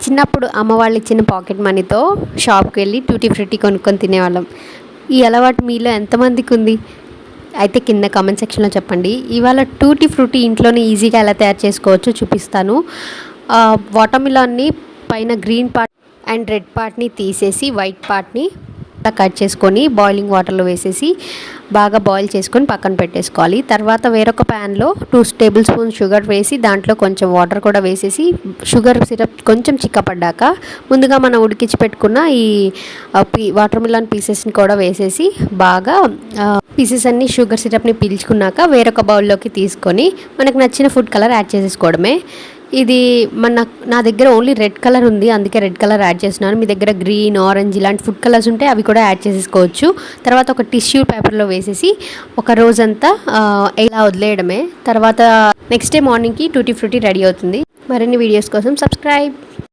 చిన్నప్పుడు అమ్మ వాళ్ళు ఇచ్చిన పాకెట్ మనీతో షాప్కి వెళ్ళి ట్యూటీ ఫ్రూటీ కొనుక్కొని తినేవాళ్ళం. ఈ అలవాటు మీలో ఎంతమందికి ఉంది? అయితే కింద కామెంట్ సెక్షన్లో చెప్పండి. ఇవాళ ట్యూటీ ఫ్రూటీ ఇంట్లోనే ఈజీగా ఎలా తయారు చేసుకోవచ్చో చూపిస్తాను. వాటర్మిలాన్ని పైన గ్రీన్ పార్ట్ అండ్ రెడ్ పార్ట్ని తీసేసి వైట్ పార్ట్ని కట్ చేసుకొని బాయిలింగ్ వాటర్లో వేసేసి బాగా బాయిల్ చేసుకొని పక్కన పెట్టేసుకోవాలి. తర్వాత వేరొక ప్యాన్లో 2 టేబుల్ స్పూన్స్ షుగర్ వేసి దాంట్లో కొంచెం వాటర్ కూడా వేసేసి షుగర్ సిరప్ కొంచెం చిక్కపడ్డాక ముందుగా మనం ఉడికించి పెట్టుకున్న ఈ వాటర్మిలన్ పీసెస్ని కూడా వేసేసి బాగా పీసెస్ అన్ని షుగర్ సిరప్ని పీల్చుకున్నాక వేరొక బౌల్లోకి తీసుకొని మనకు నచ్చిన ఫుడ్ కలర్ యాడ్ చేసేసుకోవడమే. ఇది నా దగ్గర ఓన్లీ రెడ్ కలర్ ఉంది, అందుకే రెడ్ కలర్ యాడ్ చేస్తున్నాను. మీ దగ్గర గ్రీన్, ఆరెంజ్ ఇలాంటి ఫుడ్ కలర్స్ ఉంటే అవి కూడా యాడ్ చేసేసుకోవచ్చు. తర్వాత ఒక టిష్యూ పేపర్లో వేసేసి ఒక రోజంతా ఇలా వదిలేయడమే. తర్వాత నెక్స్ట్ డే మార్నింగ్కి ట్యూటీ ఫ్రూటీ రెడీ అవుతుంది. మరిన్ని వీడియోస్ కోసం సబ్స్క్రైబ్.